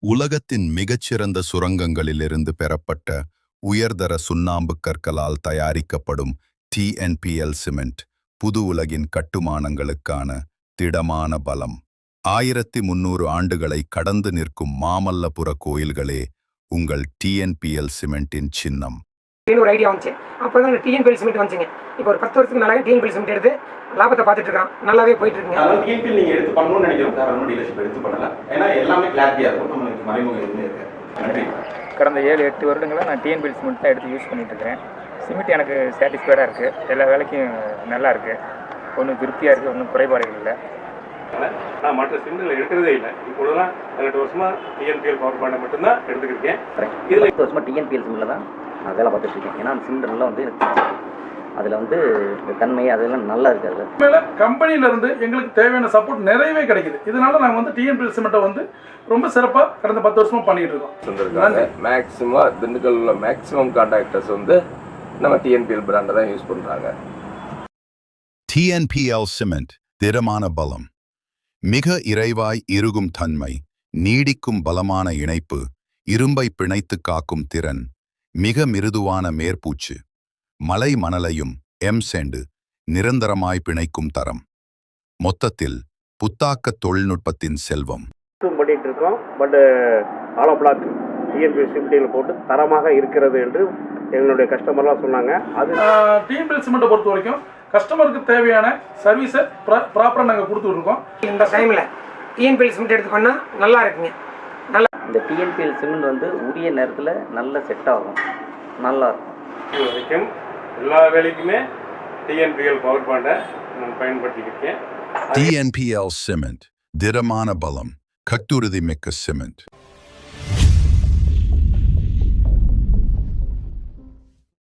உலகத்தின் மிகச்சிறந்த சுரங்கங்களிலிருந்து பெறப்பட்ட உயர்தர சுண்ணாம்பு கற்களால் தயாரிக்கப்படும் TNPL சிமெண்ட் புது உலகின் கட்டுமானங்களுக்கான திடமான பலம். 1300 ஆண்டுகளை கடந்து நிற்கும் மாமல்லபுர கோயில்களே உங்கள் TNPL சிமெண்டின் சின்னம். ஒரு ஐடியா வந்துச்சு. அப்பதான் TNPL சிமெண்ட் வந்துச்சுங்க. இப்போ ஒரு 10 வருஷத்துக்கு மேலே TNPL சிமெண்ட் எடுத்து லாபத்தை பார்த்துட்டு இருக்கான். நல்லாவே போயிட்டு இருக்குங்க. அதாவது TNPL நீங்க எடுத்து பண்ணணும்னு நினைக்கிறோம் சார். நம்ம டீலர்ஷிப் எடுத்து பண்ணல. ஏன்னா எல்லாமே கிளாரிட்டியா இருக்கும். நமக்கு மறைமுகம் எதுவுமே இருக்காது. நன்றி. கடந்த 7-8 வருடங்களாக நான் TNPL சிமெண்ட் தான் எடுத்து யூஸ் பண்ணிட்டு இருக்கிறேன். சிமெண்ட் எனக்கு சாட்டிஸ்ஃபைடாக இருக்குது. எல்லா வேலைக்கும் நல்லா இருக்குது. ஒன்றும் திருப்தியாக இருக்குது, ஒன்றும் குறைபாடுகள் இல்லை. நான் மற்ற சிமெண்ட்ல எடுக்கிறதே இல்லை. இப்பொழுதுலாம் 2 வருஷமா TNPL பவர் பாண்டை மட்டும்தான் எடுத்துக்கிட்டேன். இதில் 8 வருஷமாக TNPL சிமெண்ட்டில் தான் நான் வேலை பார்த்துட்டு இருக்கேன். ஏன்னா அந்த சிமெண்ட்லாம் வந்து அதில் வந்து இந்த தன்மை அதெல்லாம் நல்லா இருக்காது. மேலே கம்பெனியிலேருந்து எங்களுக்கு தேவையான சப்போர்ட் நிறையவே கிடைக்குது. இதனால நாங்கள் வந்து TNPL சிமெண்ட்டை வந்து ரொம்ப சிறப்பாக கடந்த 10 வருஷமாக பண்ணிகிட்டு இருக்கோம். மேக்ஸிமம் திண்டுக்கல்ல மேக்ஸிமம் கான்ட்ராக்டர்ஸ் வந்து நம்ம TNPL பிராண்டை தான் யூஸ் பண்ணுறாங்க. TNPL சிமெண்ட் திடமான பலம், மிக இறைவாய் இறுகும் தன்மை, நீடிக்கும் பலமான இணைப்பு, இரும்பை பிணைத்து காக்கும் திறன், மிக மிருதுவான மேற்பூச்சு, மலை மணலையும் சேண்டு நிரந்தரமாய் பிணைக்கும் தரம். மொத்தத்தில் புத்தாக்க தொழில்நுட்பத்தின் செல்வம். பண்ணிட்டு இருக்கோம். பட் ஆலோ பிளாக் TNPL சிமெண்ட்டில் போட்டு தரமாக இருக்கிறது என்று எங்களுடைய கஸ்டமர்லாம் சொன்னாங்க. அது TNPL சிமெண்ட்டை பொறுத்த வரைக்கும் கஸ்டமருக்கு தேவையான சர்வீஸை ப்ராப்பராக நாங்கள் கொடுத்துட்ருக்கோம். இந்த டைமில் TNPL சிமெண்ட் எடுத்து பண்ணால் நல்லா இருக்குங்க. நல்லா இந்த TNPL சிமெண்ட் வந்து உரிய நேரத்தில் நல்ல செட் ஆகும், நல்லா இருக்கும். இது வரைக்கும் எல்லா வேலைக்குமே TNPL பவர் பாண்டை நான் பயன்படுத்திக்கிட்டேன். TNPL சிமெண்ட் திடமான பலம், கட்டுறுதி மிக்க சிமெண்ட்.